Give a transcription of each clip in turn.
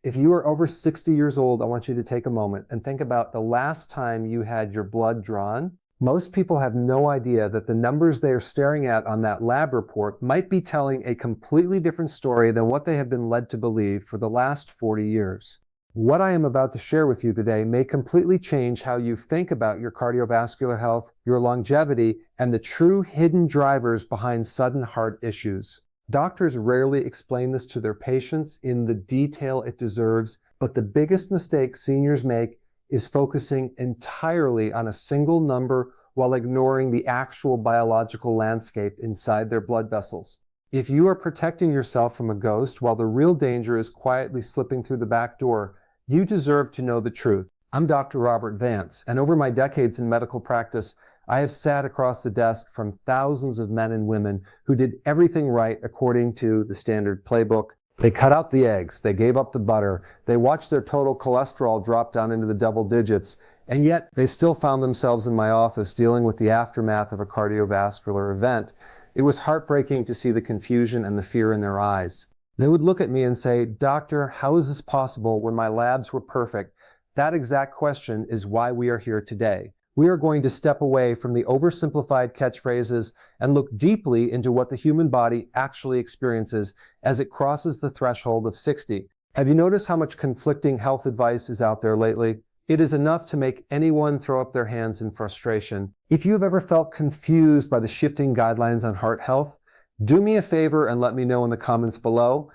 If you are over 60 years old, I want you to take a moment and think about the last time you had your blood drawn. Most people have no idea that the numbers they are staring at on that lab report might be telling a completely different story than what they have been led to believe for the last 40 years. What I am about to share with you today may completely change how you think about your cardiovascular health, your longevity, and the true hidden drivers behind sudden heart issues. Doctors rarely explain this to their patients in the detail it deserves, but the biggest mistake seniors make is focusing entirely on a single number while ignoring the actual biological landscape inside their blood vessels. If you are protecting yourself from a ghost while the real danger is quietly slipping through the back door, you deserve to know the truth. I'm Dr. Robert Vance, and over my decades in medical practice, I have sat across the desk from thousands of men and women who did everything right according to the standard playbook. They cut out the eggs, they gave up the butter, they watched their total cholesterol drop down into the double digits, and yet they still found themselves in my office dealing with the aftermath of a cardiovascular event. It was heartbreaking to see the confusion and the fear in their eyes. They would look at me and say, "Doctor, how is this possible when my labs were perfect?" That exact question is why we are here today. We are going to step away from the oversimplified catchphrases and look deeply into what the human body actually experiences as it crosses the threshold of 60. Have you noticed how much conflicting health advice is out there lately? It is enough to make anyone throw up their hands in frustration. If you have ever felt confused by the shifting guidelines on heart health, do me a favor and let me know in the comments below.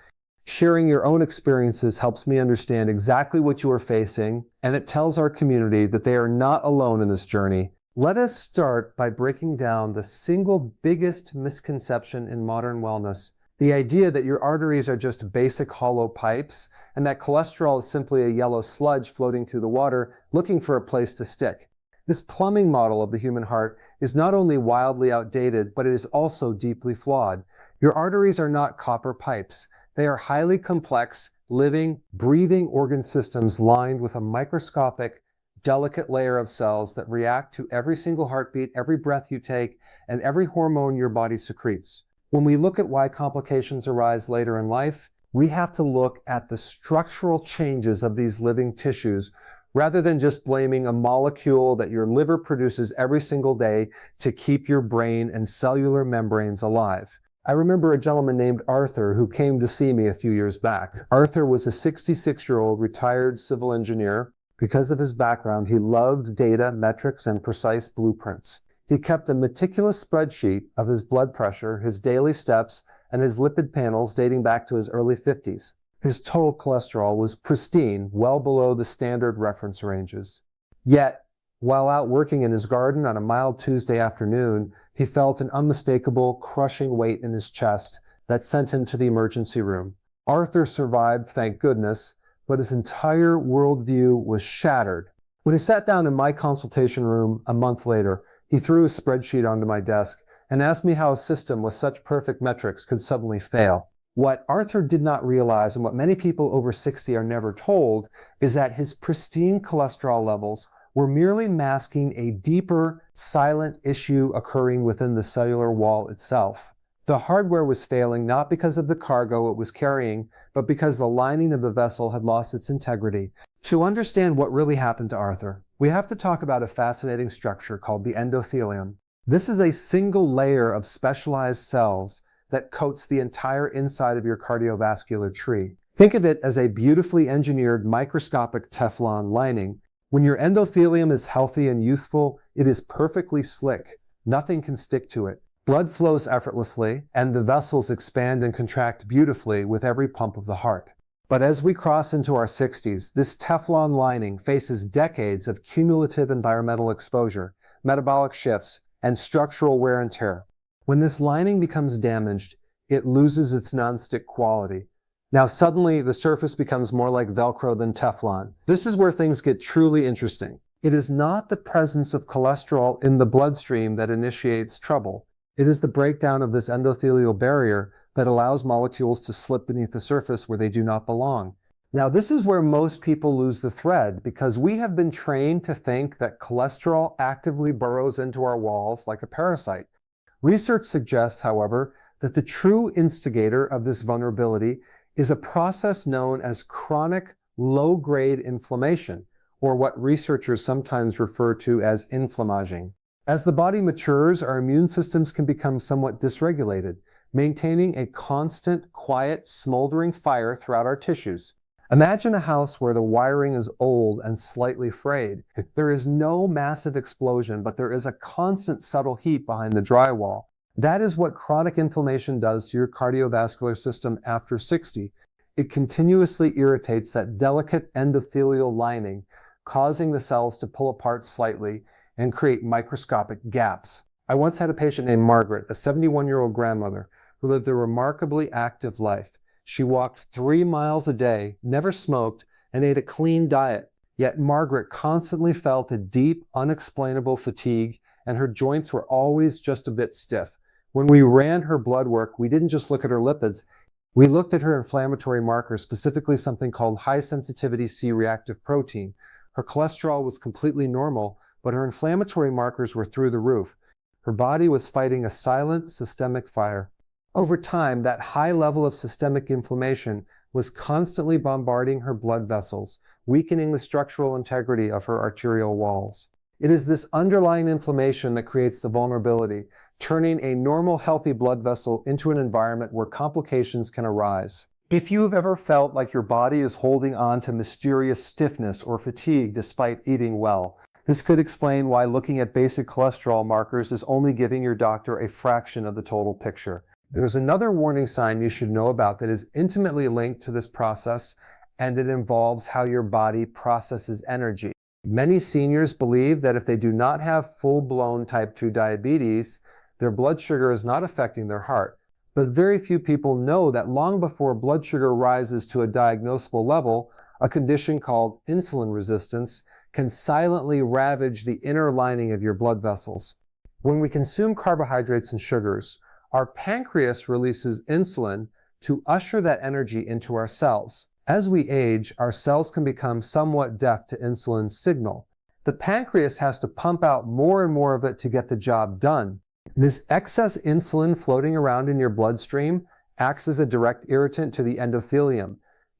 Sharing your own experiences helps me understand exactly what you are facing, and it tells our community that they are not alone in this journey. Let us start by breaking down the single biggest misconception in modern wellness, the idea that your arteries are just basic hollow pipes, and that cholesterol is simply a yellow sludge floating through the water looking for a place to stick. This plumbing model of the human heart is not only wildly outdated, but it is also deeply flawed. Your arteries are not copper pipes. They are highly complex, living, breathing organ systems lined with a microscopic, delicate layer of cells that react to every single heartbeat, every breath you take, and every hormone your body secretes. When we look at why complications arise later in life, we have to look at the structural changes of these living tissues rather than just blaming a molecule that your liver produces every single day to keep your brain and cellular membranes alive. I remember a gentleman named Arthur who came to see me a few years back. Arthur was a 66-year-old retired civil engineer. Because of his background, he loved data, metrics, and precise blueprints. He kept a meticulous spreadsheet of his blood pressure, his daily steps, and his lipid panels dating back to his early 50s. His total cholesterol was pristine, well below the standard reference ranges. Yet, while out working in his garden on a mild Tuesday afternoon, he felt an unmistakable, crushing weight in his chest that sent him to the emergency room. Arthur survived, thank goodness, but his entire worldview was shattered. When he sat down in my consultation room a month later, he threw a spreadsheet onto my desk and asked me how a system with such perfect metrics could suddenly fail. What Arthur did not realize, and what many people over 60 are never told, is that his pristine cholesterol levels were merely masking a deeper, silent issue occurring within the cellular wall itself. The hardware was failing not because of the cargo it was carrying, but because the lining of the vessel had lost its integrity. To understand what really happened to Arthur, we have to talk about a fascinating structure called the endothelium. This is a single layer of specialized cells that coats the entire inside of your cardiovascular tree. Think of it as a beautifully engineered microscopic Teflon lining. When your endothelium is healthy and youthful, it is perfectly slick. Nothing can stick to it. Blood flows effortlessly, and the vessels expand and contract beautifully with every pump of the heart. But as we cross into our 60s, this Teflon lining faces decades of cumulative environmental exposure, metabolic shifts, and structural wear and tear. When this lining becomes damaged, it loses its nonstick quality. Now suddenly, the surface becomes more like Velcro than Teflon. This is where things get truly interesting. It is not the presence of cholesterol in the bloodstream that initiates trouble. It is the breakdown of this endothelial barrier that allows molecules to slip beneath the surface where they do not belong. Now, this is where most people lose the thread because we have been trained to think that cholesterol actively burrows into our walls like a parasite. Research suggests, however, that the true instigator of this vulnerability is a process known as chronic low-grade inflammation, or what researchers sometimes refer to as inflammaging. As the body matures, our immune systems can become somewhat dysregulated, maintaining a constant, quiet, smoldering fire throughout our tissues. Imagine a house where the wiring is old and slightly frayed. There is no massive explosion, but there is a constant subtle heat behind the drywall. That is what chronic inflammation does to your cardiovascular system after 60. It continuously irritates that delicate endothelial lining, causing the cells to pull apart slightly and create microscopic gaps. I once had a patient named Margaret, a 71-year-old grandmother, who lived a remarkably active life. She walked 3 miles a day, never smoked, and ate a clean diet. Yet Margaret constantly felt a deep, unexplainable fatigue, and her joints were always just a bit stiff. When we ran her blood work, we didn't just look at her lipids. We looked at her inflammatory markers, specifically something called high-sensitivity C-reactive protein. Her cholesterol was completely normal, but her inflammatory markers were through the roof. Her body was fighting a silent systemic fire. Over time, that high level of systemic inflammation was constantly bombarding her blood vessels, weakening the structural integrity of her arterial walls. It is this underlying inflammation that creates the vulnerability, turning a normal, healthy blood vessel into an environment where complications can arise. If you've ever felt like your body is holding on to mysterious stiffness or fatigue despite eating well, this could explain why looking at basic cholesterol markers is only giving your doctor a fraction of the total picture. There's another warning sign you should know about that is intimately linked to this process, and it involves how your body processes energy. Many seniors believe that if they do not have full-blown type 2 diabetes, their blood sugar is not affecting their heart. But very few people know that long before blood sugar rises to a diagnosable level, a condition called insulin resistance can silently ravage the inner lining of your blood vessels. When we consume carbohydrates and sugars, our pancreas releases insulin to usher that energy into our cells. As we age, our cells can become somewhat deaf to insulin's signal. The pancreas has to pump out more and more of it to get the job done. This excess insulin floating around in your bloodstream acts as a direct irritant to the endothelium,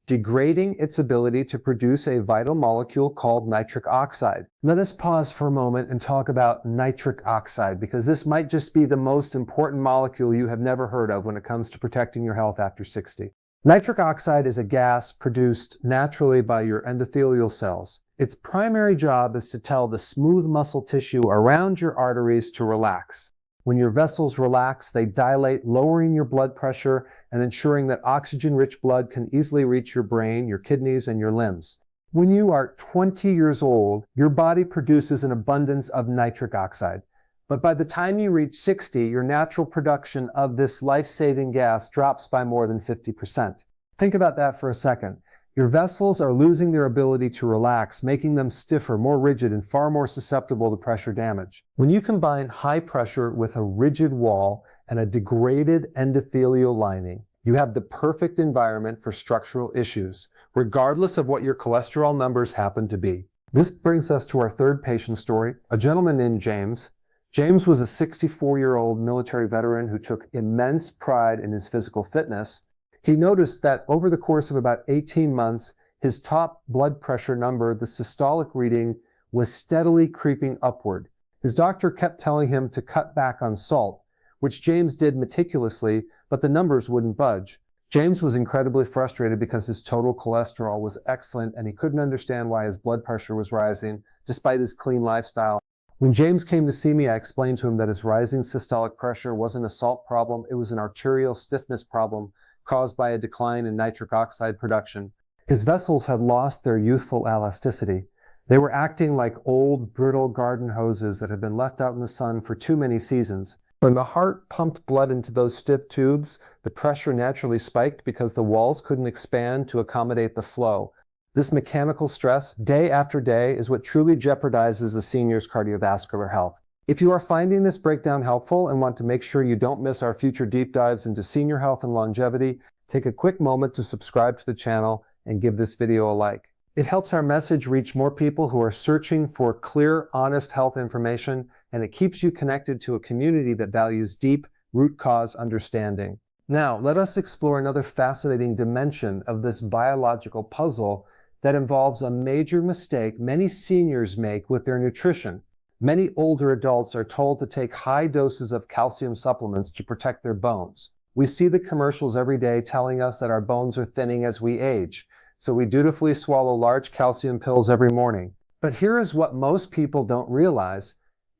degrading its ability to produce a vital molecule called nitric oxide. Let us pause for a moment and talk about nitric oxide, because this might just be the most important molecule you have never heard of when it comes to protecting your health after 60. Nitric oxide is a gas produced naturally by your endothelial cells. Its primary job is to tell the smooth muscle tissue around your arteries to relax. When your vessels relax, they dilate, lowering your blood pressure and ensuring that oxygen-rich blood can easily reach your brain, your kidneys, and your limbs. When you are 20 years old, your body produces an abundance of nitric oxide. But by the time you reach 60, your natural production of this life-saving gas drops by more than 50%. Think about that for a second. Your vessels are losing their ability to relax, making them stiffer, more rigid, and far more susceptible to pressure damage. When you combine high pressure with a rigid wall and a degraded endothelial lining, you have the perfect environment for structural issues, regardless of what your cholesterol numbers happen to be. This brings us to our third patient story, a gentleman named James. James was a 64-year-old military veteran who took immense pride in his physical fitness. He noticed that over the course of about 18 months, his top blood pressure number, the systolic reading, was steadily creeping upward. His doctor kept telling him to cut back on salt, which James did meticulously, but the numbers wouldn't budge. James was incredibly frustrated because his total cholesterol was excellent and he couldn't understand why his blood pressure was rising despite his clean lifestyle. When James came to see me, I explained to him that his rising systolic pressure wasn't a salt problem, it was an arterial stiffness problem caused by a decline in nitric oxide production. His vessels had lost their youthful elasticity. They were acting like old, brittle garden hoses that had been left out in the sun for too many seasons. When the heart pumped blood into those stiff tubes, the pressure naturally spiked because the walls couldn't expand to accommodate the flow. This mechanical stress, day after day, is what truly jeopardizes a senior's cardiovascular health. If you are finding this breakdown helpful and want to make sure you don't miss our future deep dives into senior health and longevity, take a quick moment to subscribe to the channel and give this video a like. It helps our message reach more people who are searching for clear, honest health information, and it keeps you connected to a community that values deep, root cause understanding. Now, let us explore another fascinating dimension of this biological puzzle that involves a major mistake many seniors make with their nutrition. Many older adults are told to take high doses of calcium supplements to protect their bones. We see the commercials every day telling us that our bones are thinning as we age, so we dutifully swallow large calcium pills every morning. But here is what most people don't realize.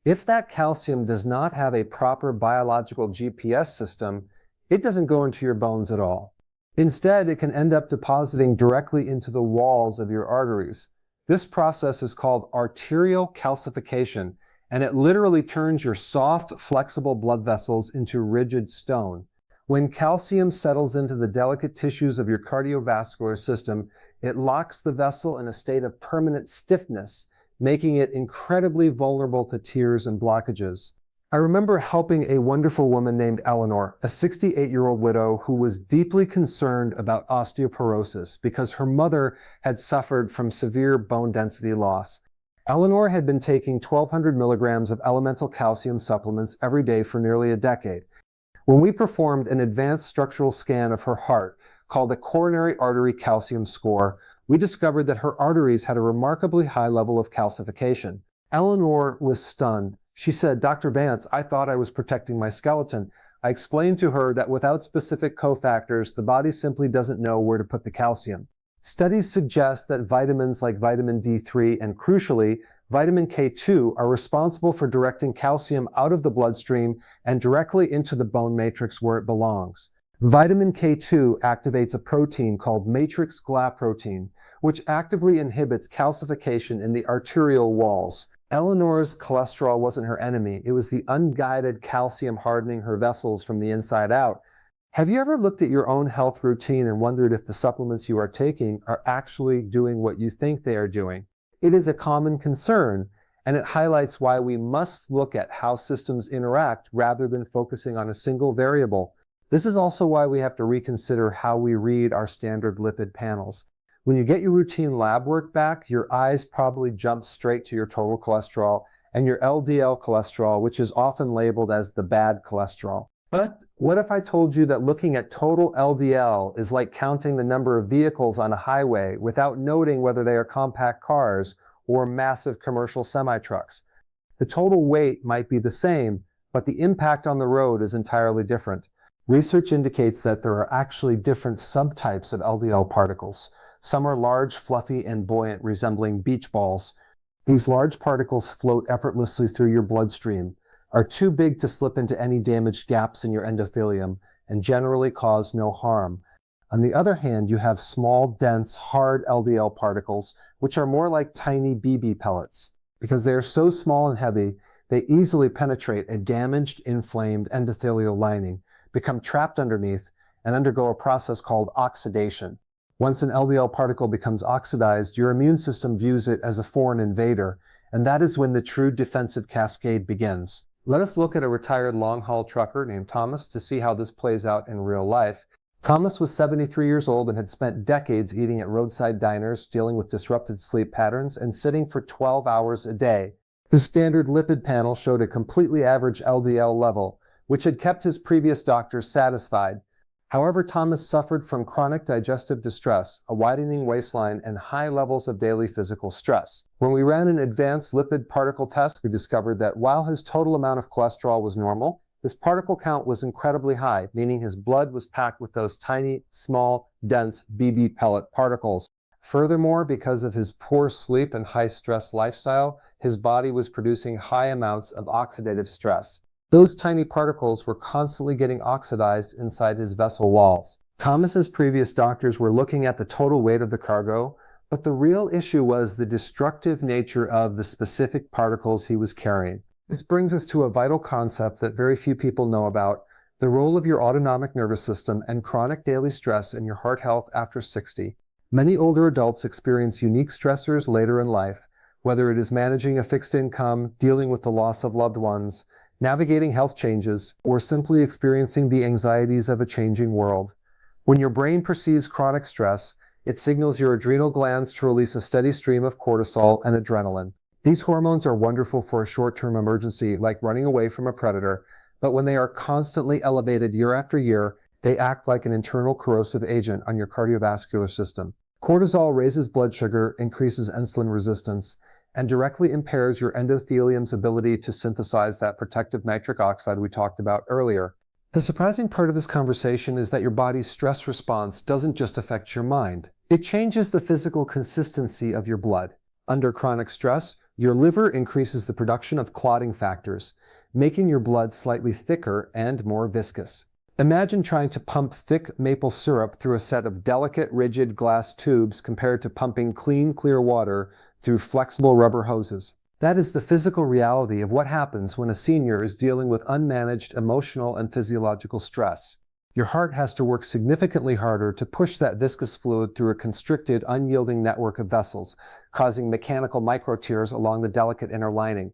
If that calcium does not have a proper biological GPS system, it doesn't go into your bones at all. Instead, it can end up depositing directly into the walls of your arteries. This process is called arterial calcification, and it literally turns your soft, flexible blood vessels into rigid stone. When calcium settles into the delicate tissues of your cardiovascular system, it locks the vessel in a state of permanent stiffness, making it incredibly vulnerable to tears and blockages. I remember helping a wonderful woman named Eleanor, a 68-year-old widow who was deeply concerned about osteoporosis because her mother had suffered from severe bone density loss. Eleanor had been taking 1,200 milligrams of elemental calcium supplements every day for nearly a decade. When we performed an advanced structural scan of her heart, called a coronary artery calcium score, we discovered that her arteries had a remarkably high level of calcification. Eleanor was stunned. She said, "Dr. Vance, I thought I was protecting my skeleton." I explained to her that without specific cofactors, the body simply doesn't know where to put the calcium. Studies suggest that vitamins like vitamin D3 and, crucially, vitamin K2 are responsible for directing calcium out of the bloodstream and directly into the bone matrix where it belongs. Vitamin K2 activates a protein called matrix glycoprotein, which actively inhibits calcification in the arterial walls. Eleanor's cholesterol wasn't her enemy. It was the unguided calcium hardening her vessels from the inside out. Have you ever looked at your own health routine and wondered if the supplements you are taking are actually doing what you think they are doing? It is a common concern, and it highlights why we must look at how systems interact rather than focusing on a single variable. This is also why we have to reconsider how we read our standard lipid panels. When you get your routine lab work back, your eyes probably jump straight to your total cholesterol and your LDL cholesterol, which is often labeled as the bad cholesterol. But what if I told you that looking at total LDL is like counting the number of vehicles on a highway without noting whether they are compact cars or massive commercial semi-trucks? The total weight might be the same, but the impact on the road is entirely different. Research indicates that there are actually different subtypes of LDL particles. Some are large, fluffy, and buoyant, resembling beach balls. These large particles float effortlessly through your bloodstream, are too big to slip into any damaged gaps in your endothelium, and generally cause no harm. On the other hand, you have small, dense, hard LDL particles, which are more like tiny BB pellets. Because they are so small and heavy, they easily penetrate a damaged, inflamed endothelial lining, become trapped underneath, and undergo a process called oxidation. Once an LDL particle becomes oxidized, your immune system views it as a foreign invader, and that is when the true defensive cascade begins. Let us look at a retired long-haul trucker named Thomas to see how this plays out in real life. Thomas was 73 years old and had spent decades eating at roadside diners, dealing with disrupted sleep patterns, and sitting for 12 hours a day. The standard lipid panel showed a completely average LDL level, which had kept his previous doctors satisfied. However, Thomas suffered from chronic digestive distress, a widening waistline, and high levels of daily physical stress. When we ran an advanced lipid particle test, we discovered that while his total amount of cholesterol was normal, his particle count was incredibly high, meaning his blood was packed with those tiny, small, dense BB pellet particles. Furthermore, because of his poor sleep and high-stress lifestyle, his body was producing high amounts of oxidative stress. Those tiny particles were constantly getting oxidized inside his vessel walls. Thomas's previous doctors were looking at the total weight of the cargo, but the real issue was the destructive nature of the specific particles he was carrying. This brings us to a vital concept that very few people know about: the role of your autonomic nervous system and chronic daily stress in your heart health after 60. Many older adults experience unique stressors later in life, whether it is managing a fixed income, dealing with the loss of loved ones, navigating health changes, or simply experiencing the anxieties of a changing world. When your brain perceives chronic stress, it signals your adrenal glands to release a steady stream of cortisol and adrenaline. These hormones are wonderful for a short-term emergency, like running away from a predator, but when they are constantly elevated year after year, They act like an internal corrosive agent on your cardiovascular system. Cortisol raises blood sugar, increases insulin resistance, and directly impairs your endothelium's ability to synthesize that protective nitric oxide we talked about earlier. The surprising part of this conversation is that your body's stress response doesn't just affect your mind. It changes the physical consistency of your blood. Under chronic stress, your liver increases the production of clotting factors, making your blood slightly thicker and more viscous. Imagine trying to pump thick maple syrup through a set of delicate, rigid glass tubes compared to pumping clean, clear water through flexible rubber hoses. That is the physical reality of what happens when a senior is dealing with unmanaged emotional and physiological stress. Your heart has to work significantly harder to push that viscous fluid through a constricted, unyielding network of vessels, causing mechanical microtears along the delicate inner lining.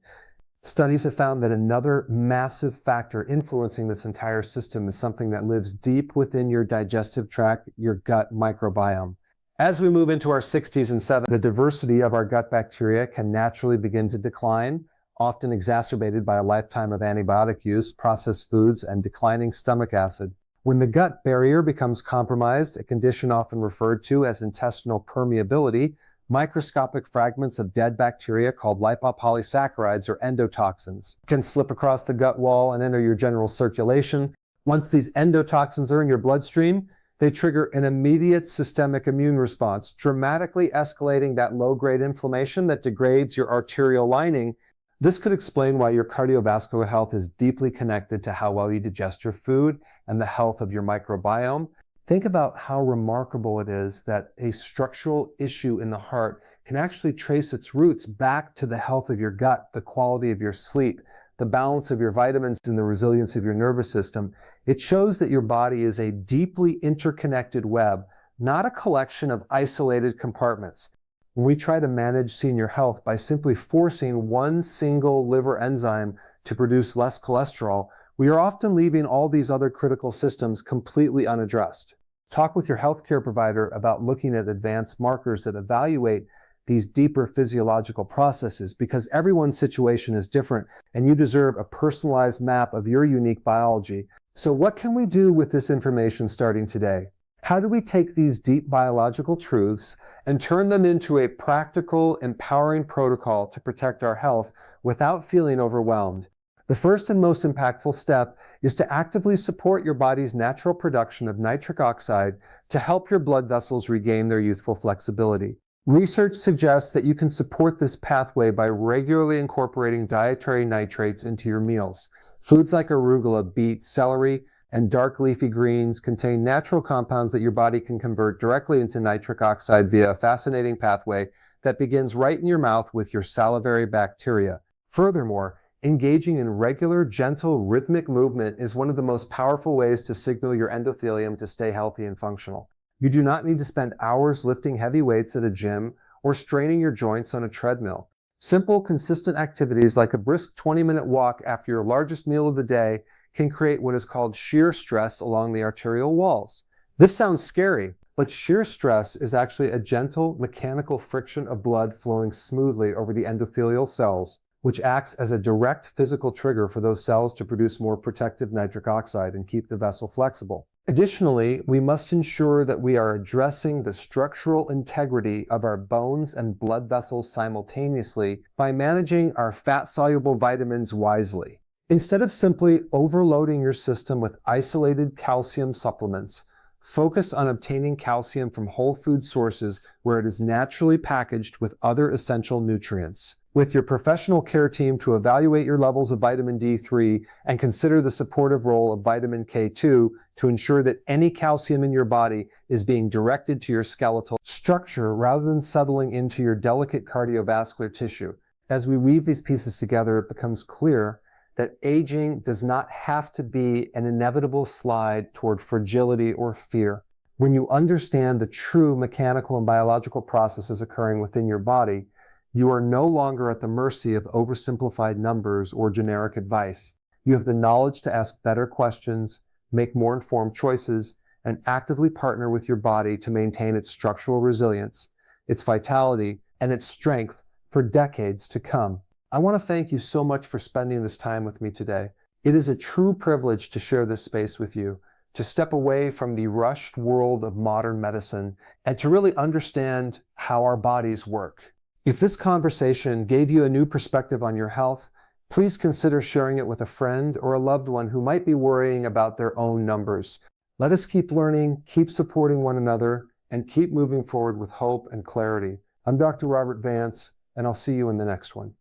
Studies have found that another massive factor influencing this entire system is something that lives deep within your digestive tract, your gut microbiome. As we move into our 60s and 70s, the diversity of our gut bacteria can naturally begin to decline, often exacerbated by a lifetime of antibiotic use, processed foods, and declining stomach acid. When the gut barrier becomes compromised, a condition often referred to as intestinal permeability, microscopic fragments of dead bacteria called lipopolysaccharides or endotoxins can slip across the gut wall and enter your general circulation. Once these endotoxins are in your bloodstream, they trigger an immediate systemic immune response, dramatically escalating that low-grade inflammation that degrades your arterial lining. This could explain why your cardiovascular health is deeply connected to how well you digest your food and the health of your microbiome. Think about how remarkable it is that a structural issue in the heart can actually trace its roots back to the health of your gut, the quality of your sleep, the balance of your vitamins, and the resilience of your nervous system. It shows that your body is a deeply interconnected web, not a collection of isolated compartments. When we try to manage senior health by simply forcing one single liver enzyme to produce less cholesterol, we are often leaving all these other critical systems completely unaddressed. Talk with your healthcare provider about looking at advanced markers that evaluate these deeper physiological processes, because everyone's situation is different and you deserve a personalized map of your unique biology. So what can we do with this information starting today? How do we take these deep biological truths and turn them into a practical, empowering protocol to protect our health without feeling overwhelmed? The first and most impactful step is to actively support your body's natural production of nitric oxide to help your blood vessels regain their youthful flexibility. Research suggests that you can support this pathway by regularly incorporating dietary nitrates into your meals. Foods like arugula, beet, celery, and dark leafy greens contain natural compounds that your body can convert directly into nitric oxide via a fascinating pathway that begins right in your mouth with your salivary bacteria. Furthermore, engaging in regular, gentle, rhythmic movement is one of the most powerful ways to signal your endothelium to stay healthy and functional. You do not need to spend hours lifting heavy weights at a gym or straining your joints on a treadmill. Simple, consistent activities like a brisk 20-minute walk after your largest meal of the day can create what is called shear stress along the arterial walls. This sounds scary, but shear stress is actually a gentle, mechanical friction of blood flowing smoothly over the endothelial cells, which acts as a direct physical trigger for those cells to produce more protective nitric oxide and keep the vessel flexible. Additionally, we must ensure that we are addressing the structural integrity of our bones and blood vessels simultaneously by managing our fat-soluble vitamins wisely. Instead of simply overloading your system with isolated calcium supplements, focus on obtaining calcium from whole food sources where it is naturally packaged with other essential nutrients. With your professional care team to evaluate your levels of vitamin D3 and consider the supportive role of vitamin K2 to ensure that any calcium in your body is being directed to your skeletal structure rather than settling into your delicate cardiovascular tissue. As we weave these pieces together, it becomes clear that aging does not have to be an inevitable slide toward fragility or fear. When you understand the true mechanical and biological processes occurring within your body, you are no longer at the mercy of oversimplified numbers or generic advice. You have the knowledge to ask better questions, make more informed choices, and actively partner with your body to maintain its structural resilience, its vitality, and its strength for decades to come. I want to thank you so much for spending this time with me today. It is a true privilege to share this space with you. to step away from the rushed world of modern medicine and to really understand how our bodies work. If this conversation gave you a new perspective on your health, please consider sharing it with a friend or a loved one who might be worrying about their own numbers. Let us keep learning, keep supporting one another, and keep moving forward with hope and clarity. I'm Dr. Robert Vance, and I'll see you in the next one.